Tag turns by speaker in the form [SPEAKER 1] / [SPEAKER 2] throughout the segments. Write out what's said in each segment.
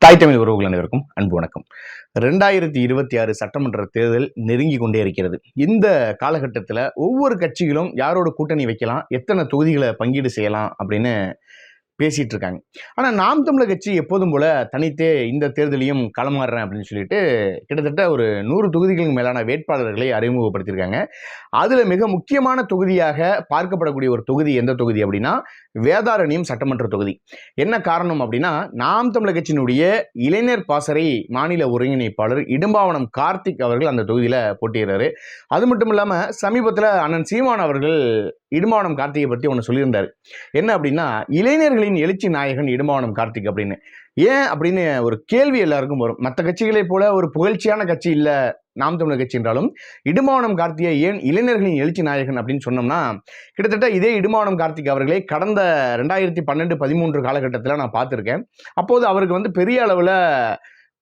[SPEAKER 1] தாய் தமிழ் உறவுகள் அனைவருக்கும் அன்பு வணக்கம். 2026 சட்டமன்ற தேர்தல் நெருங்கி கொண்டே இருக்கிறது. இந்த காலகட்டத்தில் ஒவ்வொரு கட்சிகளும் யாரோட கூட்டணி வைக்கலாம், எத்தனை தொகுதிகளை பங்கீடு செய்யலாம் அப்படின்னு பேசிட்டு இருக்காங்க. ஆனா நாம் தமிழர் கட்சி எப்போதும் போல தனித்தே இந்த தேர்தலையும் களமாறுறேன் அப்படின்னு சொல்லிட்டு கிட்டத்தட்ட ஒரு 100 தொகுதிகளுக்கு மேலான வேட்பாளர்களை அறிமுகப்படுத்தியிருக்காங்க. அதுல மிக முக்கியமான தொகுதியாக பார்க்கப்படக்கூடிய ஒரு தொகுதி எந்த தொகுதி அப்படின்னா வேதாரண்யம் சட்டமன்ற தொகுதி. என்ன காரணம் அப்படின்னா நாம் தமிழர் கட்சியினுடைய இளைஞர் பாசறை மாநில ஒருங்கிணைப்பாளர் இடும்பாவனம் கார்த்திக் அவர்கள் அந்த தொகுதியில போட்டியிடுறாரு. அது மட்டும் இல்லாம சமீபத்தில் அண்ணன் சீமான் அவர்கள் இடும்பாவனம் கார்த்திகை பற்றி ஒன்று சொல்லியிருந்தார். என்ன அப்படின்னா இளைஞர்களின் எழுச்சி நாயகன் இடும்பாவனம் கார்த்திக் அப்படின்னு. ஏன் அப்படின்னு ஒரு கேள்வி எல்லாருக்கும் வரும். மற்ற கட்சிகளை போல ஒரு புகழ்ச்சியான கட்சி இல்லை நாம் தமிழர் கட்சி என்றாலும் இடும்பாவனம் கார்த்திகை ஏன் இளைஞர்களின் எழுச்சி நாயகன் அப்படின்னு சொன்னோம்னா, கிட்டத்தட்ட இதே இடும்பாவனம் கார்த்திக் அவர்களை கடந்த 2012-13 காலகட்டத்தில் நான் பார்த்துருக்கேன். அப்போது அவருக்கு பெரிய அளவில்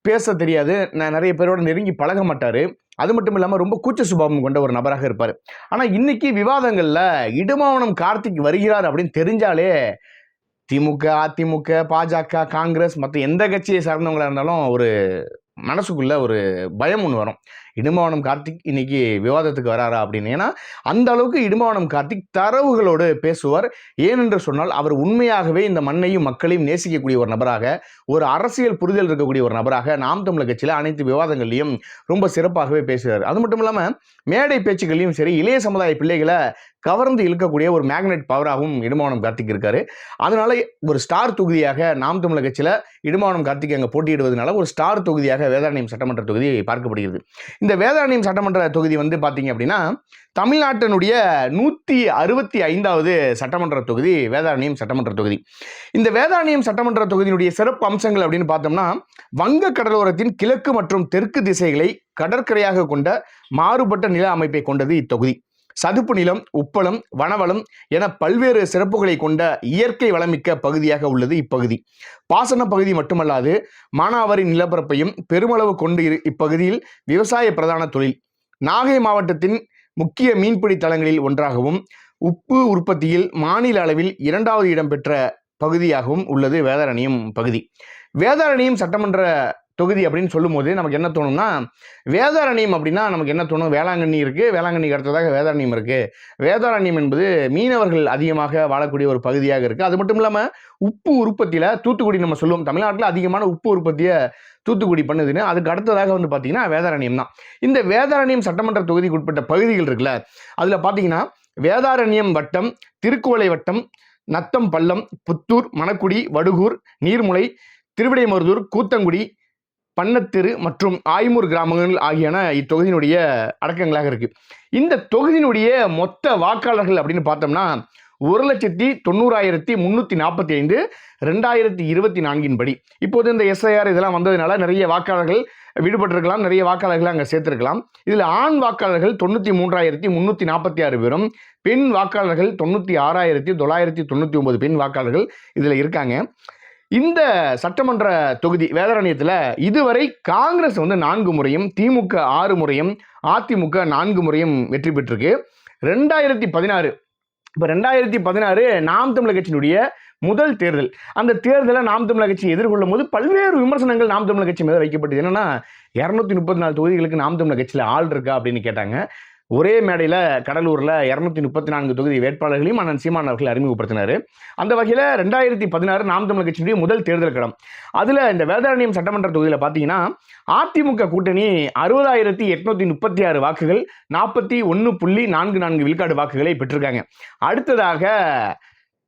[SPEAKER 1] பேச தெரியாது, நிறைய பேரோட நெருங்கி பழக மாட்டாரு. அது மட்டும் இல்லாமல் ரொம்ப கூச்ச சுபாவம் கொண்ட ஒரு நபராக இருப்பார். ஆனால் இன்னைக்கு விவாதங்களில் இடும்பாவனம் கார்த்திக் வருகிறார் அப்படின்னு தெரிஞ்சாலே திமுக, அதிமுக, பாஜக, காங்கிரஸ் மற்ற எந்த கட்சியை சார்ந்தவங்களா இருந்தாலும் ஒரு மனசுக்குள்ள ஒரு பயம் ஒன்று வரும். இடும்பாவனம் கார்த்திக் இன்னைக்கு விவாதத்துக்கு வராரா அப்படின்னு. ஏன்னா அந்த அளவுக்கு இடும்பாவனம் கார்த்திக் தரவுகளோடு பேசுவார். ஏனென்று சொன்னால் அவர் உண்மையாகவே இந்த மண்ணையும் மக்களையும் நேசிக்கக்கூடிய ஒரு நபராக, ஒரு அரசியல் புரிதல் இருக்கக்கூடிய ஒரு நபராக நாம் தமிழர் கட்சியில் அனைத்து விவாதங்கள்லையும் ரொம்ப சிறப்பாகவே பேசுகிறார். அது மட்டும் இல்லாமல் மேடை பேச்சுக்கள்லையும் சரி இளைய சமுதாய பிள்ளைகளை கவர்ந்து இழுக்கக்கூடிய ஒரு மேக்னெட் பவராகவும் இடும்பாவனம் கார்த்திக் இருக்காரு. அதனால ஒரு ஸ்டார் தொகுதியாக நாம் தமிழர் கட்சியில் இடும்பாவனம் கார்த்திக் அங்கே போட்டியிடுவதனால ஒரு ஸ்டார் தொகுதியாக வேதாரண்யம் சட்டமன்ற தொகுதி பார்க்கப்படுகிறது. இந்த வேதாரண்யம் சட்டமன்ற தொகுதி பார்த்தீங்க அப்படின்னா தமிழ்நாட்டினுடைய 165வது சட்டமன்ற தொகுதி வேதாரண்யம் சட்டமன்ற தொகுதி. இந்த வேதாரண்யம் சட்டமன்ற தொகுதியினுடைய சிறப்பு அம்சங்கள் அப்படின்னு பார்த்தோம்னா, வங்க கடலோரத்தின் கிழக்கு மற்றும் தெற்கு திசைகளை கடற்கரையாக கொண்ட மாறுபட்ட நில அமைப்பை கொண்டது இத்தொகுதி. சதுப்பு நிலம், உப்பளம், வனவளம் என பல்வேறு சிறப்புகளை கொண்ட இயற்கை வளமிக்க பகுதியாக உள்ளது இப்பகுதி. பாசன பகுதி மட்டுமல்லாது மானாவாரி நிலப்பரப்பையும் பெருமளவு கொண்டு இப்பகுதியில் விவசாய பிரதான தொழில். நாகை மாவட்டத்தின் முக்கிய மீன்பிடி தலங்களில் ஒன்றாகவும் உப்பு உற்பத்தியில் மாநில அளவில் 2வது இடம் பெற்ற பகுதியாகவும் உள்ளது வேதாரண்யம் பகுதி. வேதாரண்யம் சட்டமன்ற தொகுதி அப்படின்னு சொல்லும் போது நமக்கு என்ன தோணும்னா, வேதாரண்யம் அப்படின்னா நமக்கு என்ன தோணும், வேளாங்கண்ணி இருக்கு, வேளாங்கண்ணிக்கு அடுத்ததாக வேதாரண்யம் இருக்கு. வேதாரண்யம் என்பது மீனவர்கள் அதிகமாக வாழக்கூடிய ஒரு பகுதியாக இருக்கு. அது மட்டும் இல்லாம உப்பு உற்பத்தியில தூத்துக்குடி நம்ம சொல்லுவோம், தமிழ்நாட்டில் அதிகமான உப்பு உற்பத்தியை தூத்துக்குடி பண்ணுதுன்னு. அதுக்கு அடுத்ததாக பார்த்தீங்கன்னா வேதாரண்யம் தான். இந்த வேதாரண்யம் சட்டமன்ற தொகுதிக்கு உட்பட்ட பகுதிகள் இருக்குல்ல, அதுல பார்த்தீங்கன்னா வேதாரண்யம் வட்டம், திருக்குவளை வட்டம், நத்தம் பள்ளம், புத்தூர், மணக்குடி, வடுகூர், நீர்முலை, திருவிடைமருதூர், கூத்தங்குடி, பன்னத்திரு மற்றும் ஆய்மூர் கிராமங்கள் ஆகியன இத்தொகுதியினுடைய அடக்கங்களாக இருக்கு. இந்த தொகுதியினுடைய மொத்த வாக்காளர்கள் அப்படின்னு பார்த்தோம்னா 1,90,345 2024 படி. இப்போது இந்த SIR இதெல்லாம் வந்ததுனால நிறைய வாக்காளர்கள் விடுபட்டிருக்கலாம், நிறைய வாக்காளர்கள் அங்கே சேர்த்திருக்கலாம். இதில் ஆண் வாக்காளர்கள் 93,346 பேரும், பெண் வாக்காளர்கள் 96,999 பெண் வாக்காளர்கள் இதில் இருக்காங்க. இந்த சட்டமன்ற தொகுதி வேதாரண்யத்தில் இதுவரை காங்கிரஸ் 4 முறையும், திமுக 6 முறையும், அதிமுக 4 முறையும் வெற்றி பெற்றிருக்கு. 2016 இப்போ 2016 நாம் தமிழர் கட்சியினுடைய முதல் தேர்தல். அந்த தேர்தலை நாம் தமிழர் கட்சி எதிர்கொள்ளும் போது பல்வேறு விமர்சனங்கள் நாம் தமிழர் கட்சி மீது வைக்கப்பட்டது. என்னன்னா 234 தொகுதிகளுக்கு நாம் தமிழர் கட்சியில் ஆள் இருக்கா அப்படின்னு கேட்டாங்க. ஒரே மேடையில் கடலூரில் 234 தொகுதி வேட்பாளர்களையும் அண்ணன் சீமான் அவர்கள் அறிமுகப்படுத்தினார். அந்த வகையில் 2016 நாம் தமிழர் கட்சியினுடைய முதல் தேர்தல் களம். அதில் இந்த வேதாரண்யம் சட்டமன்ற தொகுதியில் பார்த்தீங்கன்னா அதிமுக கூட்டணி 60,836 வாக்குகள், 41.44 விழுக்காடு வாக்குகளை பெற்றிருக்காங்க. அடுத்ததாக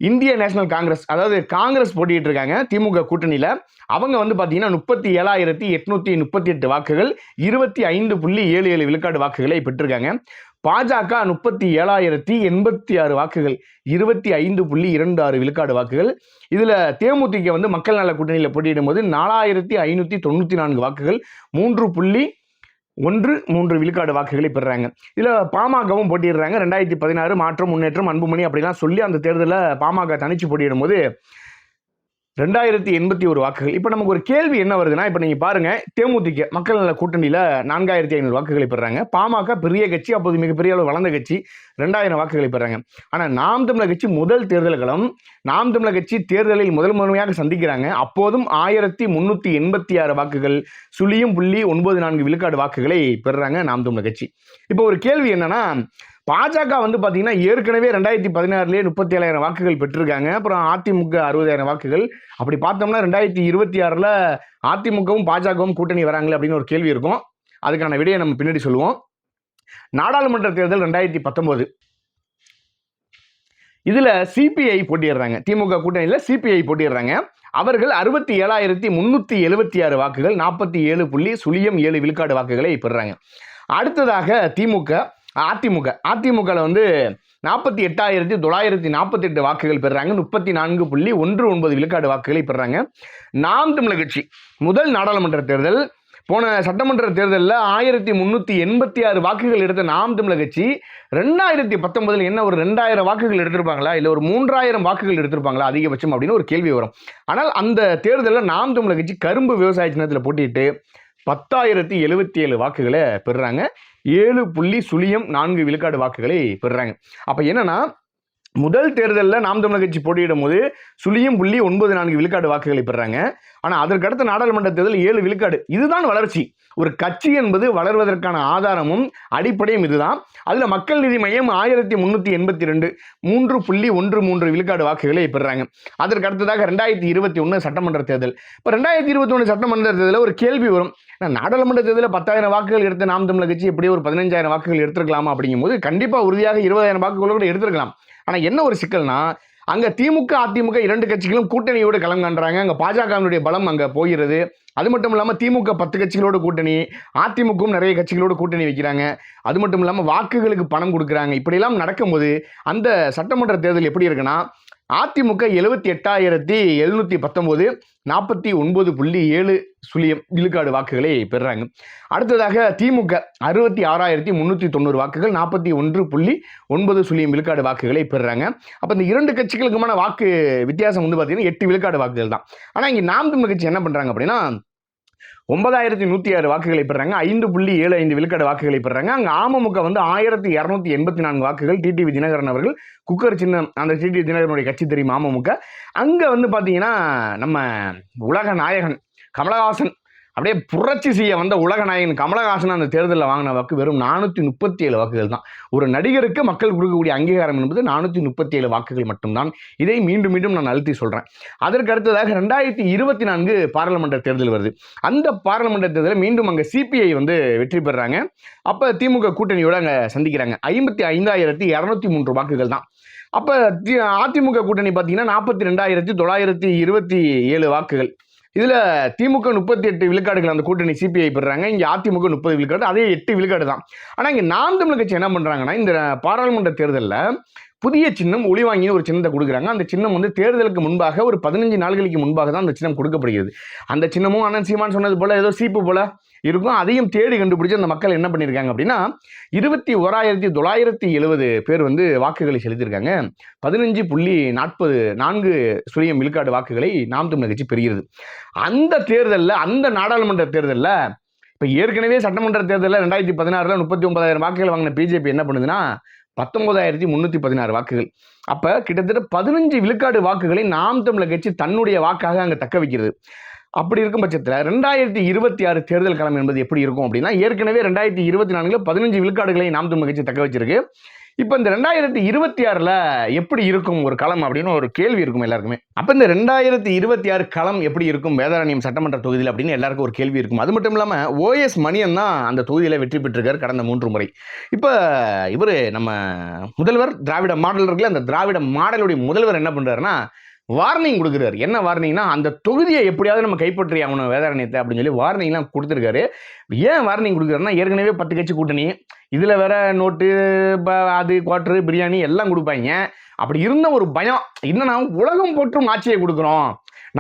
[SPEAKER 1] இந்திய நேஷனல் காங்கிரஸ், அதாவது காங்கிரஸ் போட்டிட்டு இருக்காங்க திமுக கூட்டணியில். அவங்க பார்த்தீங்கன்னா 37,838 வாக்குகள், 25.77 விழுக்காடு வாக்குகளை பெற்றிருக்காங்க. பாஜக 37,086 வாக்குகள், 25.26 விழுக்காடு வாக்குகள். இதுல தேமுதிக மக்கள் நல கூட்டணியில் போட்டியிடும் போது 4,594 வாக்குகள், 3.13 விழுக்காடு வாக்குகளை பெறுறாங்க. இதுல பாமகவும் போட்டியிடுறாங்க. 2016 மாற்றம், முன்னேற்றம், அன்புமணி அப்படிலாம் சொல்லி அந்த தேர்தலில் பாமக தனிச்சு போட்டியிடும் போது 2081 வாக்குகள். இப்ப நமக்கு ஒரு கேள்வி என்ன வருதுன்னா, இப்ப நீங்க பாருங்க, தேமுதிக மக்கள் நல கூட்டணியில 4500 வாக்குகளை பெறாங்க. பாமக பெரிய கட்சி, அப்போது மிகப்பெரிய அளவு வளர்ந்த கட்சி, 2000 வாக்குகளை பெறாங்க. ஆனா நாம் தமிழர் கட்சி முதல் தேர்தல் களம், நாம் தமிழர் கட்சி தேர்தலில் முதன்மையாக சந்திக்கிறாங்க. அப்போதும் 1386 வாக்குகள், 0.94 விழுக்காடு வாக்குகளை பெறாங்க நாம் தமிழர் கட்சி. இப்போ ஒரு கேள்வி என்னன்னா, பாஜக வந்து பாத்தீங்கன்னா ஏற்கனவே 2016 37,000 வாக்குகள் பெற்றிருக்காங்க. அப்புறம் அதிமுக 60,000 வாக்குகள். அப்படி பார்த்தோம்னா 2026 அதிமுகவும் பாஜகவும் கூட்டணி வராங்களே அப்படின்னு ஒரு கேள்வி இருக்கும். அதுக்கான விடையை நம்ம பின்னாடி சொல்லுவோம். நாடாளுமன்ற தேர்தல் 2019 இதுல சிபிஐ போட்டியிடுறாங்க. திமுக கூட்டணியில சிபிஐ போட்டியிடுறாங்க. அவர்கள் 67,376 வாக்குகள், 47.07 விழுக்காடு வாக்குகளை பெறாங்க. அடுத்ததாக அதிமுக வந்து 48,948 வாக்குகள் பெறாங்க. 34.19 விழுக்காடு வாக்குகளை பெறாங்க. நாம் தமிழர் கட்சி முதல் நாடாளுமன்ற தேர்தல், போன சட்டமன்ற தேர்தலில் 1386 வாக்குகள் எடுத்த நாம் தமிழர் கட்சி 2019 என்ன ஒரு 2000 வாக்குகள் எடுத்திருப்பாங்களா, இல்லை ஒரு 3000 வாக்குகள் எடுத்திருப்பாங்களா அதிகபட்சம் அப்படின்னு ஒரு கேள்வி வரும். ஆனால் அந்த தேர்தலில் நாம் தமிழர் கட்சி கரும்பு விவசாய சின்னத்தில் போட்டிட்டு 10,077 வாக்குகளை பெறுறாங்க. 7.04 விழுக்காடு வாக்குகளை பெறுறாங்க. அப்ப என்னன்னா, முதல் தேர்தலில் நாம் தமிழர் கட்சி போட்டியிடும் போது 0.94 விழுக்காடு வாக்குகளை பெறாங்க. ஆனா அதற்கடுத்த நாடாளுமன்ற தேர்தல் 7 விழுக்காடு. இதுதான் வளர்ச்சி. ஒரு கட்சி என்பது வளர்வதற்கான ஆதாரமும் அடிப்படையும் இதுதான். அதுல மக்கள் நீதி மையம் 1382 3.13 விழுக்காடு வாக்குகளை பெறாங்க. அதற்கு அடுத்ததாக 2021 சட்டமன்ற தேர்தல். இப்ப 2021 சட்டமன்ற தேர்தலில் ஒரு கேள்வி வரும். நாடாளுமன்ற தேர்தலில் 10,000 வாக்குகள் எடுத்த நாம் தமிழர் கட்சி எப்படியோ ஒரு 15,000 வாக்குகள் எடுத்திருக்கலாமா அப்படிங்கும் போது கண்டிப்பா உறுதியாக 20,000 வாக்குகள் கூட எடுத்திருக்கலாம். ஆனா என்ன ஒரு சிக்கல்னா, அங்க திமுக அதிமுக 2 கட்சிகளும் கூட்டணியோடு களம் காண்றாங்க. அங்க பாஜகவினுடைய பலம் அங்க போகிறது. அது மட்டும் இல்லாம திமுக 10 கட்சிகளோட கூட்டணி, அதிமுகவும் நிறைய கட்சிகளோடு கூட்டணி வைக்கிறாங்க. அது மட்டும் இல்லாம வாக்குகளுக்கு பணம் கொடுக்குறாங்க. இப்படியெல்லாம் நடக்கும்போது அந்த சட்டமன்ற தேர்தல் எப்படி இருக்குன்னா, அதிமுக 78,719 49.7 விழுக்காடு வாக்குகளை பெறாங்க. அடுத்ததாக திமுக 66,390 வாக்குகள், 41.90 விழுக்காடு வாக்குகளை பெறாங்க. அப்ப இந்த 2 கட்சிகளுக்குமான வாக்கு வித்தியாசம் வந்து பாத்தீங்கன்னா 8 விழுக்காடு வாக்குகள் தான். ஆனா இங்க நாம் தமிழர் கட்சி என்ன பண்றாங்க அப்படின்னா, 9,106 வாக்குகளை பெறாங்க. 5.75 விழுக்காடு வாக்குகளை பெறாங்க. அங்க அமமுக வந்து 1,284 வாக்குகள். டிடிவி தினகரன் அவர்கள் குக்கர் சின்னம், அந்த டிடிவி தினகரனுடைய கட்சி தெரியும் அமமுக. அங்க வந்து பாத்தீங்கன்னா நம்ம உலக நாயகன் கமலஹாசன், அப்படியே புரட்சி செய்ய வந்த உலக நாயகன் கமலஹாசன் அந்த தேர்தலில் வாங்கின வாக்கு வெறும் 437 வாக்குகள் தான். ஒரு நடிகருக்கு மக்கள் கொடுக்கக்கூடிய அங்கீகாரம் என்பது 437 வாக்குகள் மட்டும்தான். இதை மீண்டும் மீண்டும் நான் அழுத்தி சொல்றேன். அதற்கு அடுத்ததாக 2024 பாராளுமன்ற தேர்தல் வருது. அந்த பாராளுமன்ற தேர்தலில் மீண்டும் அங்க சிபிஐ வந்து வெற்றி பெறாங்க. அப்ப திமுக கூட்டணியோட அங்க சந்திக்கிறாங்க. 55,203 வாக்குகள் தான். அப்ப அதிமுக கூட்டணி பாத்தீங்கன்னா 42,927 வாக்குகள். இதுல திமுக 38 விழுக்காடுகள் அந்த கூட்டணி சிபிஐ பெறாங்க. இங்க அதிமுக 30 விழுக்காடு, அதே 8 விழுக்காடு தான். ஆனா இங்க நாம் தமிழர் கட்சி என்ன பண்றாங்கன்னா, இந்த பாராளுமன்ற தேர்தலில் புதிய சின்னம் ஒளிவாங்கின்னு ஒரு சின்னத்தை கொடுக்குறாங்க. அந்த சின்னம் வந்து தேர்தலுக்கு முன்பாக ஒரு 15 நாட்களுக்கு முன்பாக தான் அந்த சின்னம் கொடுக்கப்படுகிறது. அந்த சின்னமும் அண்ணன் சீமான் சொன்னது போல ஏதோ சீப்பு போல இருக்கும். அதையும் தேடி கண்டுபிடிச்சு அந்த மக்கள் என்ன பண்ணியிருக்காங்க அப்படின்னா, 21,970 பேர் வந்து வாக்குகளை செலுத்தியிருக்காங்க. 15.44 விழுக்காடு வாக்குகளை நாம் தமிழர் கட்சி பெறுகிறது. அந்த தேர்தலில், அந்த நாடாளுமன்ற தேர்தலில் இப்ப ஏற்கனவே சட்டமன்ற தேர்தலில் 2016 39,000 வாக்குகள் வாங்கின பிஜேபி என்ன பண்ணுதுன்னா 19,316 வாக்குகள். அப்ப கிட்டத்தட்ட 15 விழுக்காடு வாக்குகளை நாம் தமிழர் கட்சி தன்னுடைய வாக்காக அங்க தக்க வைக்கிறது. அப்படி இருக்கும் பட்சத்தில் 2026 தேர்தல் களம் என்பது எப்படி இருக்கும் அப்படின்னா, ஏற்கனவே 2024 15 விழுக்காடுகளை நாம் தமிழர் கட்சி தக்க வச்சிருக்கு. இப்ப இந்த 2026 எப்படி இருக்கும் ஒரு களம் அப்படின்னு ஒரு கேள்வி இருக்கும் எல்லாருக்குமே. அப்ப இந்த 2026 களம் எப்படி இருக்கும் வேதாரண்யம் சட்டமன்ற தொகுதியில் அப்படின்னு எல்லாருக்கும் ஒரு கேள்வி இருக்கும். அது மட்டும் இல்லாம OS மணியன் தான் அந்த தொகுதியில வெற்றி பெற்றிருக்காரு கடந்த 3 முறை. இப்ப இவரு நம்ம முதல்வர் திராவிட மாடல் இருக்குல்ல, அந்த திராவிட மாடலுடைய முதல்வர் என்ன பண்றாருன்னா, வார்னிங் கொடுக்குறாரு. என்ன வார்னிங்னா, அந்த தொகுதியை எப்படியாவது நம்ம கைப்பற்றி ஆகணும் வேதாரண்யத்தை அப்படின்னு சொல்லி வார்னிங்லாம் கொடுத்துருக்காரு. ஏன் வார்னிங் கொடுக்குறாருன்னா, ஏற்கனவே 10 கட்சி கூட்டணி, இதுல வேற நோட்டு, அது குவார்டரு, பிரியாணி எல்லாம் கொடுப்பாங்க. அப்படி இருந்த ஒரு பயம் என்னன்னா, உலகம் போற்றும் ஆட்சியை கொடுக்குறோம்,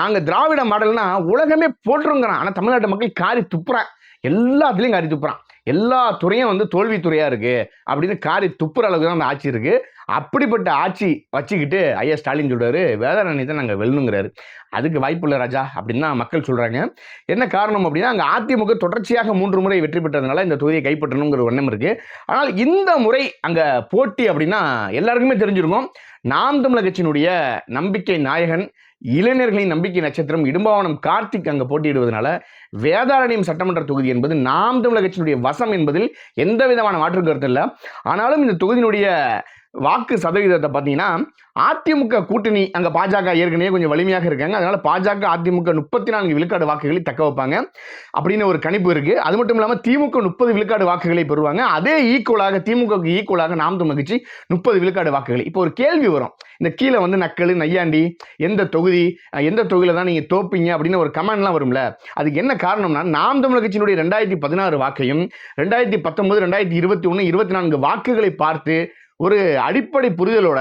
[SPEAKER 1] நாங்க திராவிட மாடல்னா உலகமே போற்றுங்கிறான். ஆனா தமிழ்நாட்டு மக்கள் காரி துப்புறான், எல்லாத்துலயும் காரி துப்புறான். எல்லா துறையும் வந்து தோல்வி துறையா இருக்கு அப்படின்னு காரி துப்புற அளவுக்கு தான் அந்த ஆட்சி இருக்கு. அப்படிப்பட்ட ஆட்சி வச்சுக்கிட்டு ஐயா ஸ்டாலின் சொல்றாரு வேதாரண்யத்தை நாங்கள் வெல்லணுங்கிறாரு. அதுக்கு வாய்ப்பு இல்லை ராஜா அப்படின்னு தான் மக்கள் சொல்றாங்க. என்ன காரணம் அப்படின்னா, அங்க அதிமுக தொடர்ச்சியாக 3 முறை வெற்றி பெற்றதுனால இந்த தொகுதியை கைப்பற்றணுங்கிற எண்ணம் இருக்கு. ஆனால் இந்த முறை அங்க போட்டி அப்படின்னா எல்லாருக்குமே தெரிஞ்சிருக்கும். நாம் தமிழர் கட்சியினுடைய நம்பிக்கை நாயகன், இளைஞர்களின் நம்பிக்கை நட்சத்திரம் இடும்பாவனம் கார்த்திக் அங்க போட்டியிடுவதனால வேதாரண்யம் சட்டமன்ற தொகுதி என்பது நாம் தமிழர் கட்சியினுடைய வசம் என்பதில் எந்த விதமான மாற்று கருத்து இல்லை. ஆனாலும் இந்த தொகுதியினுடைய வாக்கு சதவீதத்தை பார்த்தீங்கன்னா, அதிமுக கூட்டணி அங்க பாஜக ஏற்கனவே கொஞ்சம் வலிமையாக இருக்காங்க. அதனால பாஜக அதிமுக 34 விழுக்காடு வாக்குகளை தக்க வைப்பாங்க அப்படின்னு ஒரு கணிப்பு இருக்கு. அது மட்டும் இல்லாம திமுக 30 விழுக்காடு வாக்குகளை பெறுவாங்க. அதே ஈக்குவலாக திமுகவுக்கு ஈக்குவலாக நாம் தமிழர் கட்சி 30 விழுக்காடு வாக்குகள். இப்போ ஒரு கேள்வி வரும், இந்த கீழே வந்து நக்கல் நையாண்டி எந்த தொகுதியில தான் நீங்க தோப்பீங்க அப்படின்னு ஒரு கமெண்ட்லாம் வரும்ல. அதுக்கு என்ன காரணம்னா, நாம் தமிழர் கட்சியினுடைய 2016 வாக்கையும் 2019, 2021, 24 வாக்குகளை பார்த்து ஒரு அடிப்படை புரிதலோட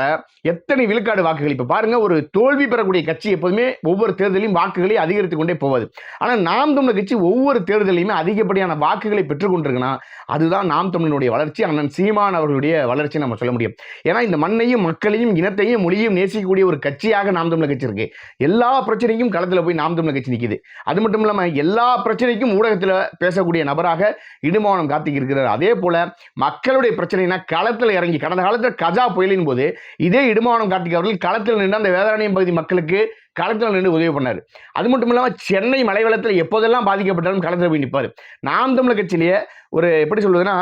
[SPEAKER 1] எத்தனை விழுக்காடு வாக்குகள். இப்ப பாருங்க, ஒரு தோல்வி பெறக்கூடிய கட்சி எப்போதுமே ஒவ்வொரு தேர்தலையும் வாக்குகளை அதிகரித்துக் கொண்டே போவது. ஆனா நாம் தமிழர் கட்சி ஒவ்வொரு தேர்தலையுமே அதிகப்படியான வாக்குகளை பெற்றுக் கொண்டிருக்குன்னா அதுதான் நாம் தமிழனுடைய வளர்ச்சி, அண்ணன் சீமான் அவர்களுடைய வளர்ச்சி நம்ம சொல்ல முடியும். ஏன்னா இந்த மண்ணையும் மக்களையும் இனத்தையும் மொழியும் நேசிக்கக்கூடிய ஒரு கட்சியாக நாம் தமிழர் கட்சி இருக்கு. எல்லா பிரச்சனைக்கும் களத்துல போய் நாம் தமிழர் கட்சி நிக்குது. அது மட்டும் இல்லாம எல்லா பிரச்சனைக்கும் ஊடகத்துல பேசக்கூடிய நபராக இடும்பாவனம் கார்த்திக் இருக்கிறார். அதே போல மக்களுடைய பிரச்சனைனா களத்துல இறங்கி, கடந்த காலத்தில் கஜா புயலின் போது இதே இடும்பாவனம் கார்த்திக் அவர்கள் களத்தில் நின்று அந்த வேதாரண்யம் பகுதி மக்களுக்கு களத்தில் நின்று உதவி பண்ணாரு. அது மட்டும் இல்லாமல் சென்னை மழை வெள்ளத்தில் எப்போதெல்லாம் பாதிக்கப்பட்டாலும் களத்தில் போய் நிற்பாரு. நாம் தமிழர் கட்சியிலேயே ஒரு எப்படி சொல்வதுன்னா,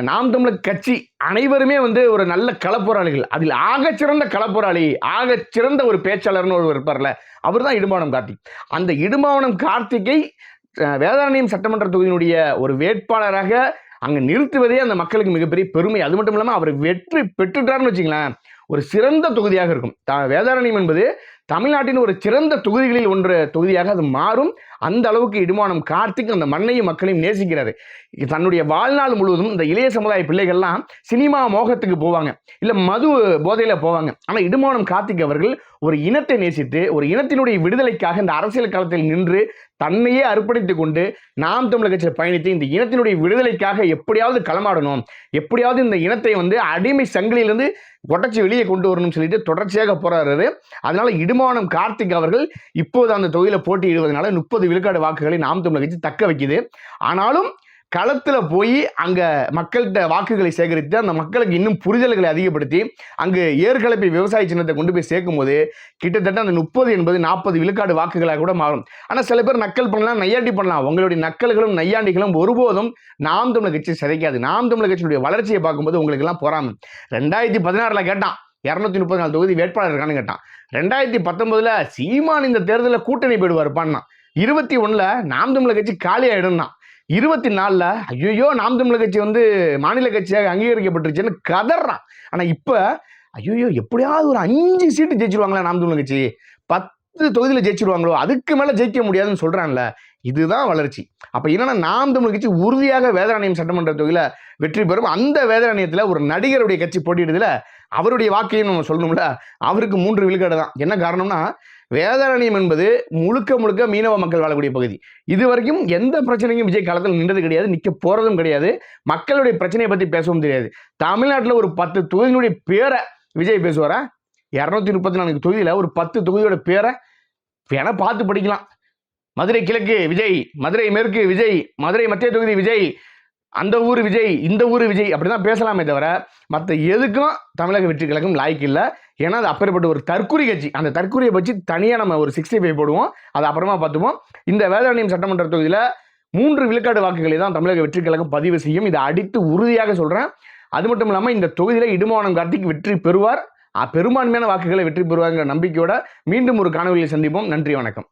[SPEAKER 1] நாம் தமிழர் கட்சி அனைவருமே வந்து ஒரு நல்ல களப்போராளிகள். அதில் ஆகச்சிறந்த களப்போராளி, ஆகச்சிறந்த ஒரு பேச்சாளர்னு ஒருவர் இருப்பார்ல, அவர் தான் இடும்பாவனம் கார்த்திக். அந்த இடும்பாவனம் கார்த்திக்கை வேதாரண்யம் சட்டமன்ற தொகுதியினுடைய ஒரு வேட்பாளராக அங்க நிறுத்துவதே அந்த மக்களுக்கு மிகப்பெரிய பெருமை. அது மட்டும் இல்லாம அவர் வெற்றி பெற்றுட்டார்னு வச்சுங்களேன், ஒரு சிறந்த தொகுதியாக இருக்கும். வேதாரண்யம் என்பது தமிழ்நாட்டின் ஒரு சிறந்த தொகுதிகளில் ஒன்று தொகுதியாக அது மாறும். அந்த அளவுக்கு இடும்பாவனம் கார்த்திக் அந்த மண்ணையும் மக்களையும் நேசிக்கிறாரு. தன்னுடைய வாழ்நாள் முழுவதும் இந்த இளைய சமுதாய பிள்ளைகள்லாம் சினிமா மோகத்துக்கு போவாங்க, இல்ல மது போதையில போவாங்க. ஆனா இடும்பாவனம் கார்த்திக் அவர்கள் ஒரு இனத்தை நேசித்து ஒரு இனத்தினுடைய விடுதலைக்காக இந்த அரசியல் களத்தில் நின்று தன்னையே அர்ப்பணித்துக் கொண்டு நாம் தமிழர் கட்சியில் பயணித்து இந்த இனத்தினுடைய விடுதலைக்காக எப்படியாவது களமாடணும், எப்படியாவது இந்த இனத்தை வந்து அடிமை சங்கிலியிலிருந்து உடச்சி வெளியே கொண்டு வரணும்னு சொல்லிட்டு தொடர்ச்சியாக போராடுறாரு. அதனால இடும்பாவனம் கார்த்திக் அவர்கள் இப்போது அந்த தொகுதியில போட்டியிடுவதனால 30 விழுக்காடு வாக்குகளை நாம் தமிழர் கட்சி தக்க வைக்குது. ஆனாலும் களத்துல போய் அங்க மக்கள்கிட்ட வாக்குகளை சேகரித்து அந்த மக்களுக்கு இன்னும் புரிதல்களை அதிகப்படுத்தி அங்கு ஏற்கலப்பை விவசாய சின்னத்தை கொண்டு போய் சேர்க்கும் போது கிட்டத்தட்ட அந்த 30 என்பது 40 விழுக்காடு வாக்குகளாக கூட மாறும். ஆனா சில பேர் நக்கல் பண்ணலாம், நையாண்டி பண்ணலாம். உங்களுடைய நக்கல்களும் நையாண்டிகளும் ஒருபோதும் நாம் தமிழர் கட்சி சிதைக்காது. நாம் தமிழர் கட்சியுடைய வளர்ச்சியை பார்க்கும்போது உங்களுக்கு எல்லாம் போறாம. 2016 கேட்டான் 234 தொகுதி வேட்பாளர் இருக்கான்னு கேட்டான். 2019 சீமான் இந்த தேர்தலில் கூட்டணி போயிடுவாருப்பான்னா. 21 நாம் தமிழர் கட்சி காலி ஆயிடும்னா. 24 ஐயோ நாம் தமிழர் கட்சி வந்து மாநில கட்சியாக அங்கீகரிக்கப்பட்டுருச்சுன்னு கதறான். ஆனா இப்ப ஐயோ எப்படியாவது ஒரு 5 சீட்டு ஜெயிச்சிருவாங்களா நாம் தமிழர் கட்சி, 10 தொகுதியில ஜெயிச்சிருவாங்களோ, அதுக்கு மேல ஜெயிக்க முடியாதுன்னு சொல்றான்ல. இதுதான் வளர்ச்சி. அப்ப என்னன்னா, நாம் தமிழர் கட்சி உறுதியாக வேதாரண்யம் சட்டமன்ற தொகுதியில வெற்றி பெறும். அந்த வேதாரண்யத்துல ஒரு நடிகருடைய கட்சி போட்டியிடுதுல, அவருடைய வாக்கையும் நம்ம சொல்லணும்ல, அவருக்கு 3 விழுக்காடு தான். என்ன காரணம்னா, வேதாரண்யம் என்பது முழுக்க மீனவ மக்கள் வாழக்கூடிய பகுதி. இதுவரைக்கும் எந்த பிரச்சனையும் விஜய் காலத்தில் நின்றது கிடையாது, நிக்க போறதும் கிடையாது. மக்களுடைய பிரச்சனையை பத்தி பேசவும் தெரியாது. தமிழ்நாட்டில் ஒரு 10 தொகுதியினுடைய பேரை விஜய் பேசுவாரா? 234 தொகுதியில ஒரு 10 தொகுதியோட பேரை வேணா பார்த்து படிக்கலாம். மதுரை கிழக்கு விஜய், மதுரை மேற்கு விஜய், மதுரை மத்திய தொகுதி விஜய், அந்த ஊர் விஜய், இந்த ஊர் விஜய், அப்படிதான் பேசலாமே தவிர மற்ற எதுக்கும் தமிழக வெற்றி கழகம் லாய்க்கு இல்லை. ஏன்னா அது அப்பேற்பட்ட ஒரு தற்குறி கட்சி. அந்த தற்குறியை வச்சு தனியாக நம்ம ஒரு 65 போடுவோம், அது அப்புறமா பார்த்துப்போம். இந்த வேதாரண்யம் சட்டமன்ற தொகுதியில் 3 விழுக்காடு வாக்குகளை தான் தமிழக வெற்றி கழகம் பதிவு செய்யும். இதை அடித்து உறுதியாக சொல்றேன். அது மட்டும் இல்லாமல் இந்த தொகுதியில் இடும்பாவனம் கார்த்திக் வெற்றி பெறுவார். பெரும்பான்மையான வாக்குகளை வெற்றி பெறுவாங்கிற நம்பிக்கையோட மீண்டும் ஒரு காணொலியில் சந்திப்போம். நன்றி, வணக்கம்.